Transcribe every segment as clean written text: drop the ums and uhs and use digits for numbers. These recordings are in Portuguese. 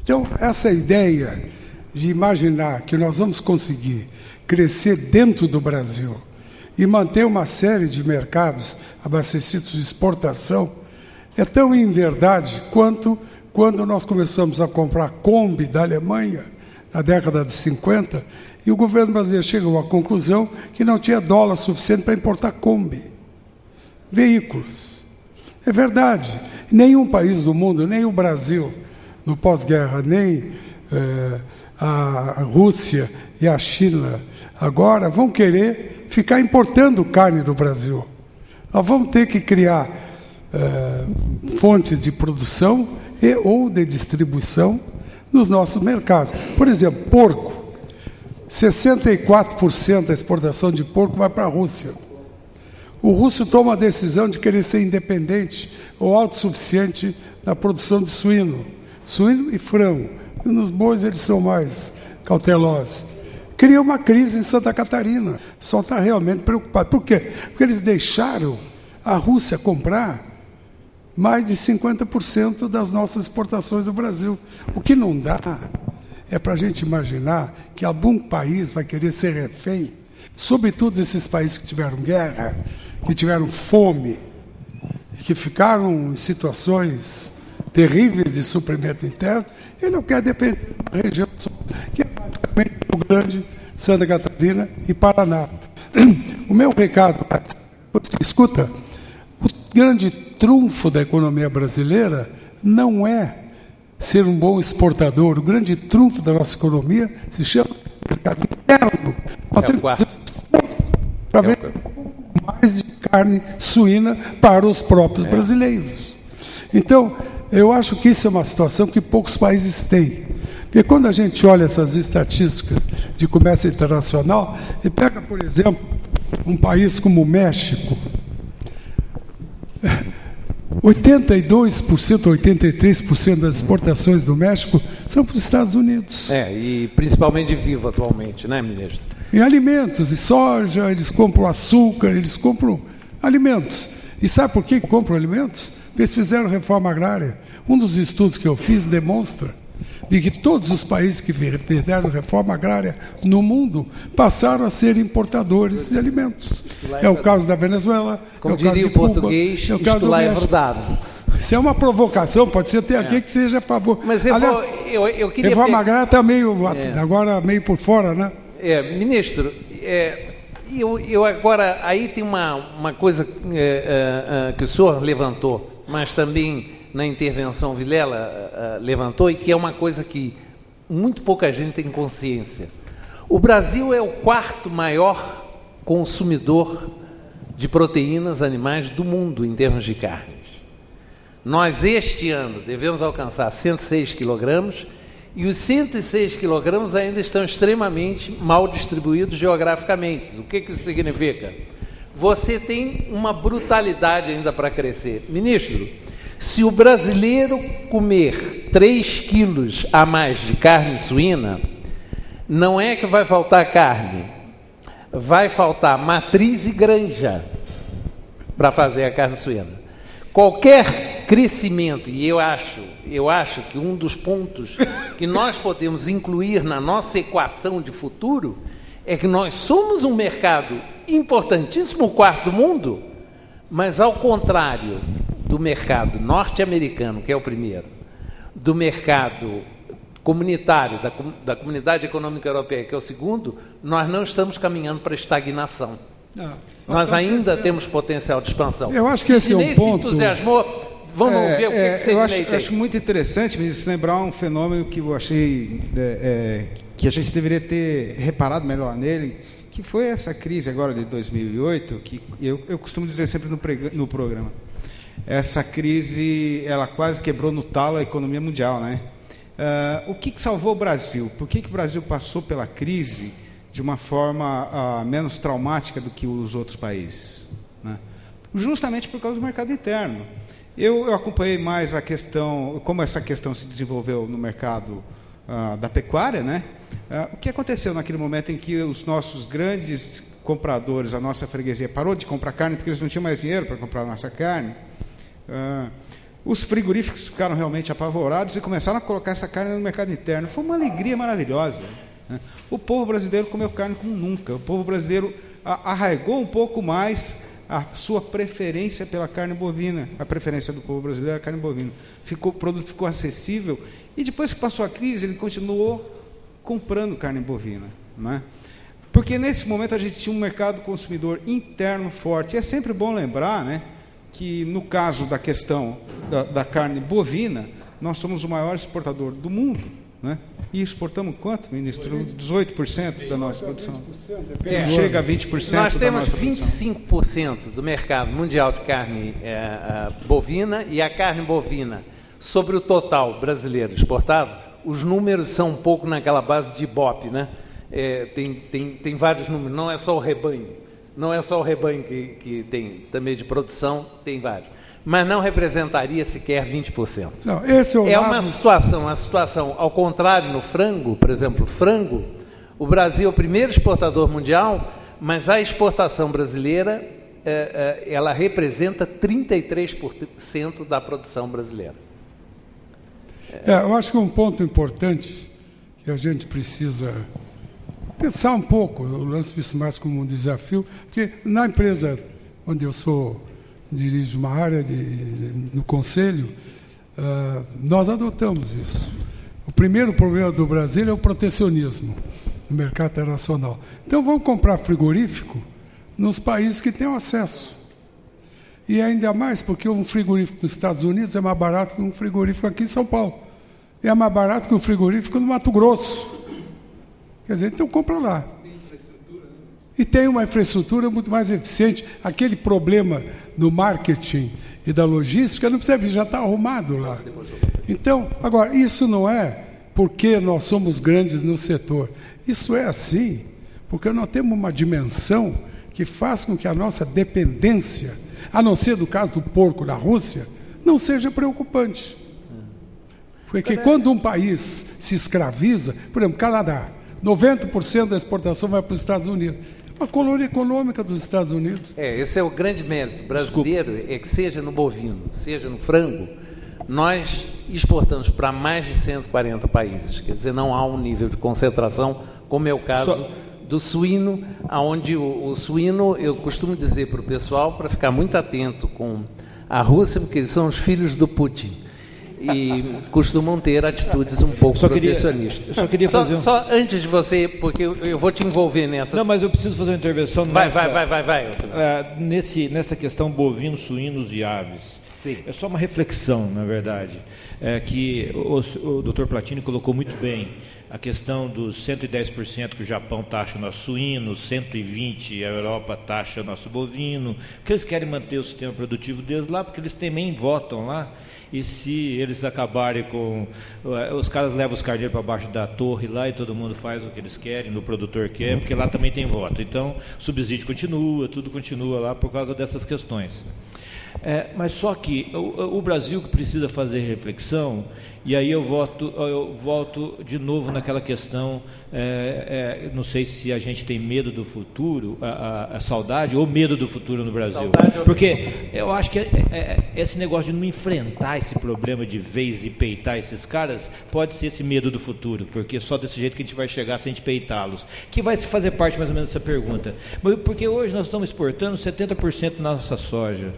Então, essa ideia de imaginar que nós vamos conseguir crescer dentro do Brasil e manter uma série de mercados abastecidos de exportação é tão inverdade quanto quando nós começamos a comprar Kombi da Alemanha, na década de 50, e o governo brasileiro chegou à conclusão que não tinha dólar suficiente para importar Kombi, veículos. É verdade. Nenhum país do mundo, nem o Brasil, no pós-guerra, nem a Rússia e a China, agora vão querer ficar importando carne do Brasil. Nós vamos ter que criar fontes de produção ou de distribuição nos nossos mercados. Por exemplo, porco. 64% da exportação de porco vai para a Rússia. O russo toma a decisão de querer ser independente ou autossuficiente na produção de suíno e frango. E nos bois eles são mais cautelosos. Cria uma crise em Santa Catarina. O pessoal está realmente preocupado. Por quê? Porque eles deixaram a Rússia comprar mais de 50% das nossas exportações do Brasil. O que não dá é para a gente imaginar que algum país vai querer ser refém, sobretudo esses países que tiveram guerra, que tiveram fome, que ficaram em situações terríveis de suprimento interno. Ele não quer depender da região que é basicamente Rio Grande, Santa Catarina e Paraná. O meu recado, escuta, o grande trunfo da economia brasileira não é ser um bom exportador. O grande trunfo da nossa economia se chama mercado interno. Nós temos para ver mais de carne suína para os próprios brasileiros. Então, eu acho que isso é uma situação que poucos países têm. Porque quando a gente olha essas estatísticas de comércio internacional, e pega, por exemplo, um país como o México, 82%, 83% das exportações do México são para os Estados Unidos. E principalmente de vivo atualmente, né, ministro? Em alimentos, e soja, eles compram açúcar, eles compram alimentos. E sabe por que compram alimentos? Porque eles fizeram reforma agrária. Um dos estudos que eu fiz demonstra de que todos os países que fizeram reforma agrária no mundo passaram a ser importadores de alimentos. É o caso da Venezuela, como é o caso diria de o Cuba, português, é o caso isto do lá é México. verdade. Isso é uma provocação, pode ser até aqui que seja a favor. Mas eu queria... Reforma agrária está agora meio por fora, né? Ministro, eu agora... Aí tem uma coisa que o senhor levantou, mas também na intervenção Vilela levantou, e que é uma coisa que muito pouca gente tem consciência. O Brasil é o quarto maior consumidor de proteínas animais do mundo, em termos de carnes. Nós, este ano, devemos alcançar 106 quilogramas, e os 106 quilogramas ainda estão extremamente mal distribuídos geograficamente. O que isso significa? Você tem uma brutalidade ainda para crescer. Ministro, se o brasileiro comer 3 quilos a mais de carne suína, não é que vai faltar carne, vai faltar matriz e granja para fazer a carne suína. Qualquer crescimento, e eu acho que um dos pontos que nós podemos incluir na nossa equação de futuro é que nós somos um mercado importantíssimo, o quarto do mundo, mas ao contrário do mercado norte-americano, que é o primeiro, do mercado comunitário, da Comunidade Econômica Europeia, que é o segundo, nós não estamos caminhando para a estagnação. Nós ainda temos potencial de expansão. Eu acho que esse é um ponto... se entusiasmou, vamos ver o que você tem. Eu acho muito interessante, ministro, lembrar um fenômeno que eu achei que a gente deveria ter reparado melhor nele, que foi essa crise agora de 2008, que eu costumo dizer sempre no programa. Essa crise, ela quase quebrou no talo a economia mundial, né? O que salvou o Brasil? Por que o Brasil passou pela crise de uma forma menos traumática do que os outros países, né? Justamente por causa do mercado interno. Eu acompanhei mais a questão, como essa questão se desenvolveu no mercado da pecuária, né? O que aconteceu naquele momento em que os nossos grandes compradores, a nossa freguesia, parou de comprar carne porque eles não tinham mais dinheiro para comprar a nossa carne? Os frigoríficos ficaram realmente apavorados e começaram a colocar essa carne no mercado interno. Foi uma alegria maravilhosa, né? O povo brasileiro comeu carne como nunca. O povo brasileiro arraigou um pouco mais a sua preferência pela carne bovina. A preferência do povo brasileiro era a carne bovina. O produto ficou acessível e depois que passou a crise, ele continuou comprando carne bovina, né? Porque nesse momento a gente tinha um mercado consumidor interno forte. E é sempre bom lembrar, né, que no caso da questão da carne bovina, nós somos o maior exportador do mundo, né? E exportamos quanto, ministro? 18% da nossa produção. Chega a 20% Nós da temos nossa produção. 25% do mercado mundial de carne bovina, e a carne bovina, sobre o total brasileiro exportado, os números são um pouco naquela base de Ibope, né? Tem vários números, não é só o rebanho. Não é só o rebanho que tem também de produção, tem vários. Mas não representaria sequer 20%. Não, esse é uma situação, ao contrário, no frango, por exemplo, frango, o Brasil é o primeiro exportador mundial, mas a exportação brasileira, ela representa 33% da produção brasileira. Eu acho que um ponto importante que a gente precisa pensar um pouco, eu lanço isso mais como um desafio, porque na empresa onde eu dirijo uma área no conselho, nós adotamos isso. O primeiro problema do Brasil é o protecionismo no mercado internacional. Então vamos comprar frigorífico nos países que têm acesso. E ainda mais porque um frigorífico nos Estados Unidos é mais barato que um frigorífico aqui em São Paulo. E é mais barato que um frigorífico no Mato Grosso. Quer dizer, então compra lá. E tem uma infraestrutura muito mais eficiente. Aquele problema do marketing e da logística não precisa vir, já está arrumado lá. Então, agora, isso não é porque nós somos grandes no setor. Isso é assim porque nós temos uma dimensão que faz com que a nossa dependência, a não ser do caso do porco da Rússia, não seja preocupante. Porque quando um país se escraviza, por exemplo, Canadá, 90% da exportação vai para os Estados Unidos. É uma colônia econômica dos Estados Unidos. Esse é o grande mérito brasileiro, é que seja no bovino, seja no frango, nós exportamos para mais de 140 países. Quer dizer, não há um nível de concentração, como é o caso do suíno, onde o suíno, eu costumo dizer para o pessoal, para ficar muito atento com a Rússia, porque eles são os filhos do Putin. E costumam ter atitudes um pouco protecionistas. Eu só queria fazer só antes de você, porque eu vou te envolver nessa. Não, mas eu preciso fazer uma intervenção vai. Nessa questão bovinos, suínos e aves. Sim. É só uma reflexão, na verdade, que o Dr. Platini colocou muito bem. A questão dos 110% que o Japão taxa nosso suíno, 120% a Europa taxa nosso bovino, porque eles querem manter o sistema produtivo deles lá, porque eles também votam lá, e se eles acabarem com... Os caras levam os carneiros para baixo da torre lá e todo mundo faz o que eles querem, o produtor quer, porque lá também tem voto. Então, o subsídio continua, tudo continua lá por causa dessas questões. Mas só que o Brasil que precisa fazer reflexão, e aí eu volto de novo naquela questão, não sei se a gente tem medo do futuro, a saudade ou medo do futuro no Brasil. Porque eu acho que esse negócio de não enfrentar esse problema de vez e peitar esses caras, pode ser esse medo do futuro, porque só desse jeito que a gente vai chegar sem a gente peitá-los. Que vai se fazer parte mais ou menos dessa pergunta. Porque hoje nós estamos exportando 70% da nossa soja.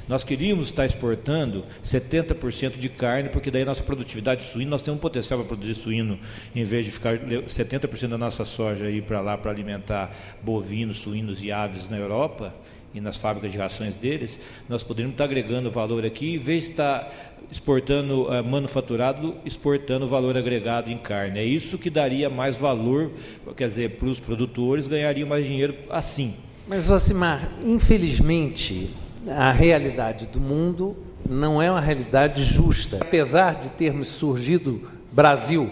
Nós queríamos estar exportando 70% de carne, porque daí a nossa produtividade de suíno, nós temos um potencial para produzir suíno, em vez de ficar 70% da nossa soja ir para lá para alimentar bovinos, suínos e aves na Europa e nas fábricas de rações deles, nós poderíamos estar agregando valor aqui, em vez de estar exportando manufaturado, exportando valor agregado em carne. É isso que daria mais valor, quer dizer, para os produtores, ganhariam mais dinheiro assim. Mas, Ocimar, infelizmente, a realidade do mundo não é uma realidade justa. Apesar de termos surgido Brasil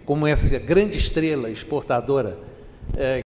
como essa grande estrela exportadora